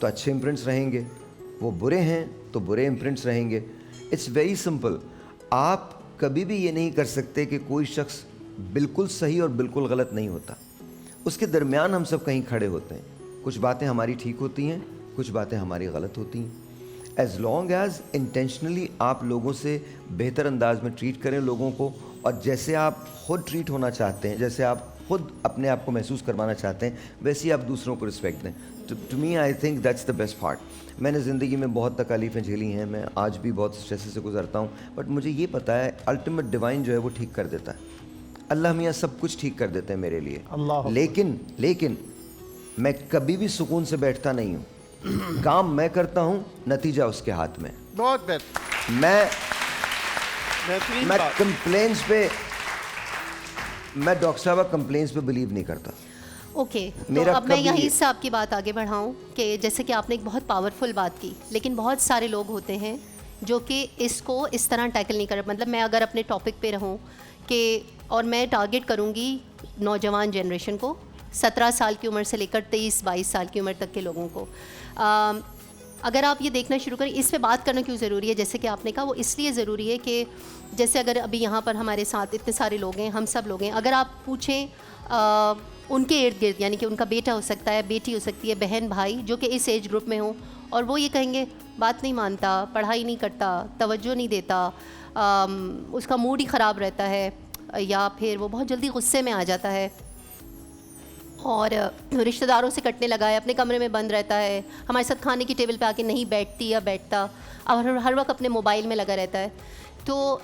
تو اچھے امپرنٹس رہیں گے, وہ برے ہیں تو برے امپرنٹس رہیں گے. It's very simple. آپ کبھی بھی یہ نہیں کر سکتے کہ کوئی شخص بالکل صحیح اور بالکل غلط نہیں ہوتا, اس کے درمیان ہم سب کہیں کھڑے ہوتے ہیں. کچھ باتیں ہماری ٹھیک ہوتی ہیں, کچھ باتیں ہماری غلط ہوتی ہیں. ایز لانگ ایز انٹینشنلی آپ لوگوں سے بہتر انداز میں ٹریٹ کریں لوگوں کو, اور جیسے آپ خود ٹریٹ ہونا چاہتے ہیں, جیسے آپ خود اپنے آپ کو محسوس کروانا چاہتے ہیں, ویسے ہی آپ دوسروں کو رسپیکٹ دیں. To me I think that's the best part. میں نے زندگی میں بہت تکالیفیں جھیلی ہیں, میں آج بھی بہت اسٹریس سے گزرتا ہوں, بٹ مجھے یہ پتہ ہے الٹیمیٹ ڈیوائن جو ہے وہ ٹھیک کر دیتا ہے. اللہ میاں سب کچھ ٹھیک کر دیتے ہیں میرے لیے. لیکن میں کبھی بھی سکون سے بیٹھتا نہیں ہوں. کام میں کرتا ہوں, نتیجہ اس کے ہاتھ میں. بہت بہتر. میں کمپلینس پہ, میں ڈاکٹر صاحبہ کمپلینس پہ بلیو نہیں کرتا. اوکے, تو اب میں یہیں سے آپ کی بات آگے بڑھاؤں کہ جیسے کہ آپ نے ایک بہت پاورفل بات کی, لیکن بہت سارے لوگ ہوتے ہیں جو کہ اس کو اس طرح ٹیکل نہیں کر. مطلب میں اگر اپنے ٹاپک پہ رہوں کہ, اور میں ٹارگٹ کروں گی نوجوان جنریشن کو, 17 سال کی عمر سے لے کر 23-22 سال کی عمر تک کے لوگوں کو, اگر آپ یہ دیکھنا شروع کریں اس پہ بات کرنا کیوں ضروری ہے, جیسے کہ آپ نے کہا وہ اس لیے ضروری ہے کہ جیسے اگر ابھی یہاں پر ہمارے ساتھ اتنے سارے لوگ ہیں, ہم سب لوگ ہیں, اگر آپ پوچھیں ان کے ارد گرد, یعنی کہ ان کا بیٹا ہو سکتا ہے, بیٹی ہو سکتی ہے, بہن بھائی جو کہ اس ایج گروپ میں ہوں, اور وہ یہ کہیں گے بات نہیں مانتا, پڑھائی نہیں کرتا, توجہ نہیں دیتا, اس کا موڈ ہی خراب رہتا ہے, یا پھر وہ بہت جلدی غصے میں آ جاتا ہے, اور رشتہ داروں سے کٹنے لگا ہے, اپنے کمرے میں بند رہتا ہے, ہمارے ساتھ کھانے کی ٹیبل پہ آ کے نہیں بیٹھتی یا بیٹھتا, اور ہر وقت اپنے موبائل میں لگا رہتا ہے. تو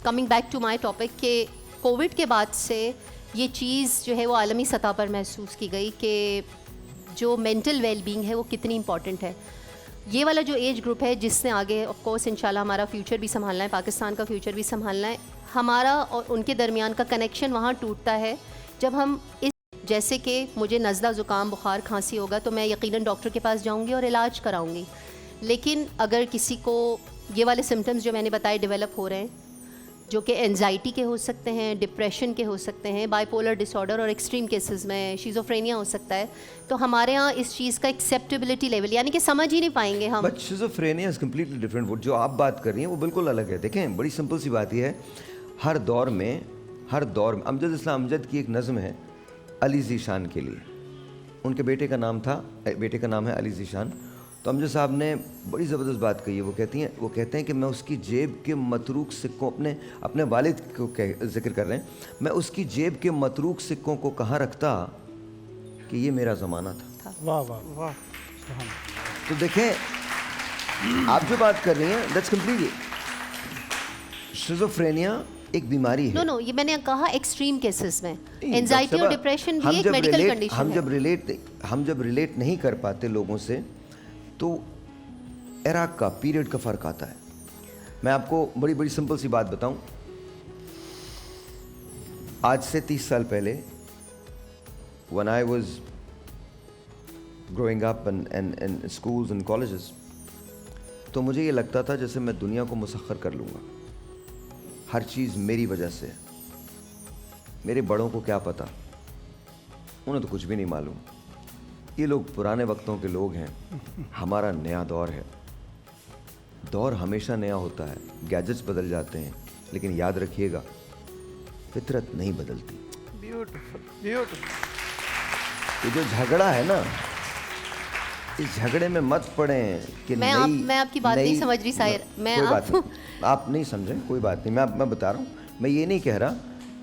coming back to my topic کہ کووڈ کے بعد سے یہ چیز جو ہے وہ عالمی سطح پر محسوس کی گئی کہ جو مینٹل ویل بینگ ہے وہ کتنی امپورٹنٹ ہے. یہ والا جو ایج گروپ ہے جس نے آگے آف کورس انشاءاللہ ہمارا فیوچر بھی سنبھالنا ہے, پاکستان کا فیوچر بھی سنبھالنا ہے, ہمارا اور ان کے درمیان کا کنیکشن وہاں ٹوٹتا ہے جب ہم اس, جیسے کہ مجھے نزلہ, زکام, بخار, کھانسی ہوگا تو میں یقیناً ڈاکٹر کے پاس جاؤں گی اور علاج کراؤں گی. لیکن اگر کسی کو یہ والے سمٹمز جو میں نے بتائے ڈیولپ ہو رہے ہیں, جو کہ انزائٹی کے ہو سکتے ہیں, ڈپریشن کے ہو سکتے ہیں, بائی پولر ڈس آرڈر, اور ایکسٹریم کیسز میں شیزوفرینیا ہو سکتا ہے, تو ہمارے ہاں اس چیز کا ایکسیپٹیبلٹی لیول یعنی کہ سمجھ ہی نہیں پائیں گے ہم. But schizophrenia is completely different. وہ جو آپ بات کر رہی ہیں وہ بالکل الگ ہے. دیکھیں بڑی سمپل سی بات یہ ہے, ہر دور میں امجد اسلام امجد کی ایک نظم ہے علی ذیشان کے لیے. ان کے بیٹے کا نام ہے علی ذیشان. تو امجد صاحب نے بڑی زبردست بات کہی ہے. وہ کہتے ہیں کہ میں اس کی جیب کے متروک سکوں, اپنے والد کو ذکر کر رہے ہیں, میں اس کی جیب کے متروک سکوں کو کہاں رکھتا کہ یہ میرا زمانہ تھا. واہ واہ واہ. تو دیکھیں آپ جو بات کر رہی ہیں دیٹس کمپلیٹلی شیزوفرینیا ایک بیماری ہے. نو یہ میں نے کہا ایکسٹریم کیسز میں انزائٹی اور ڈپریشن بھی ایک میڈیکل کنڈیشن ہے. ہم جب ریلیٹ نہیں کر پاتے لوگوں سے تو ایرا کا پیریڈ کا فرق آتا ہے. میں آپ کو بڑی سمپل سی بات بتاؤں. آج سے 30 سال پہلے when I was growing up in schools and colleges, تو مجھے یہ لگتا تھا جیسے میں دنیا کو مسخر کر لوں گا, ہر چیز میری وجہ سے. میرے بڑوں کو کیا پتہ, انہیں تو کچھ بھی نہیں معلوم. یہ لوگ پرانے وقتوں کے لوگ ہیں, ہمارا نیا دور ہے. دور ہمیشہ نیا ہوتا ہے, گیجٹس بدل جاتے ہیں, لیکن یاد رکھیے گا فطرت نہیں بدلتی. بیوٹیفل. یہ جو جھگڑا ہے نا, اس جھگڑے میں مت پڑیں کہ میں آپ کی بات نہیں سمجھ رہی سائر. کوئی بات نہیں, آپ نہیں سمجھیں, کوئی بات نہیں. میں بتا رہا ہوں, میں یہ نہیں کہہ رہا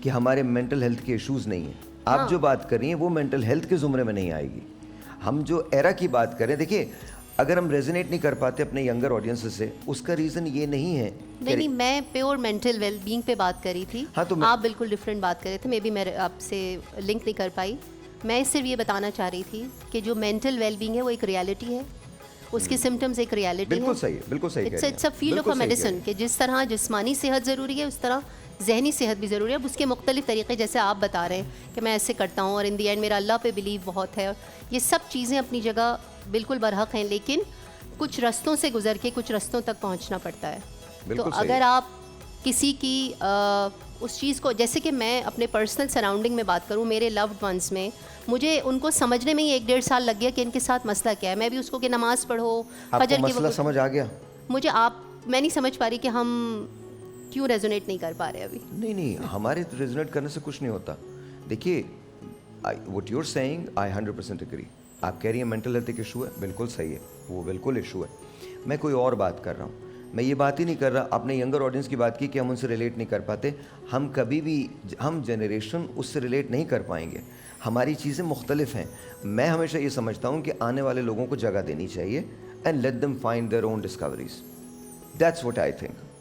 کہ ہمارے مینٹل ہیلتھ کے ایشوز نہیں ہیں. آپ جو بات کر رہی ہیں وہ مینٹل ہیلتھ کے زمرے میں نہیں آئے گی. ہم جو ایرا کی بات کریں, دیکھیے اگر ہم ریزونیٹ نہیں کر پاتے اپنے ینگر آڈینس سے, اس کا ریزن یہ نہیں ہے. نہیں, میں پیور مینٹل ویل بینگ پہ بات کر رہی تھی. آپ بالکل ڈفرینٹ بات کر رہے تھے, میں بھی آپ سے لنک نہیں کر پائی. میں صرف یہ بتانا چاہ رہی تھی کہ جو مینٹل ویل بینگ ہے وہ ایک ریالٹی ہے, اس کے سمٹمز ایک ریالٹی ہے. بالکل صحیح, بالکل صحیح. It's a field of a medicine کہ جس طرح جسمانی صحت ضروری ہے اس طرح ذہنی صحت بھی ضروری ہے. اب اس کے مختلف طریقے, جیسے آپ بتا رہے ہیں کہ میں ایسے کرتا ہوں اور ان دی اینڈ میرا اللہ پہ بلیو بہت ہے, یہ سب چیزیں اپنی جگہ بالکل برحق ہیں, لیکن کچھ رستوں سے گزر کے کچھ رستوں تک پہنچنا پڑتا ہے. تو اگر آپ کسی کی اس چیز کو, جیسے کہ میں اپنے پرسنل سراؤنڈنگ میں بات کروں, میرے لوڈ ونس میں مجھے ان کو سمجھنے میں ہی 1-1.5 سال لگ گیا کہ ان کے ساتھ مسئلہ کیا ہے. میں بھی اس کو کہ نماز پڑھو آپ فجر کو کی مسئلہ سمجھ آ گیا؟ مجھے میں نہیں سمجھ پا رہی کہ ہم کیوں ریزونیٹ نہیں کر پا رہے ابھی. نہیں ہمارے ریزونیٹ کرنے سے کچھ نہیں ہوتا. دیکھیے what you are seeing I 100% agree. آپ کہہ رہی ہیں مینٹل ہیلتھ ایک ایشو ہے, بالکل صحیح ہے, وہ بالکل ایشو ہے. میں کوئی اور بات کر رہا ہوں. میں یہ بات ہی نہیں کر رہا, آپ نے ینگر آڈینس کی بات کی کہ ہم ان سے ریلیٹ نہیں کر پاتے. ہم کبھی بھی, ہم جنریشن اس سے ریلیٹ نہیں کر پائیں گے. ہماری چیزیں مختلف ہیں. میں ہمیشہ یہ سمجھتا ہوں کہ آنے والے لوگوں کو جگہ دینی چاہیے and let them find their own discoveries. That's what I think.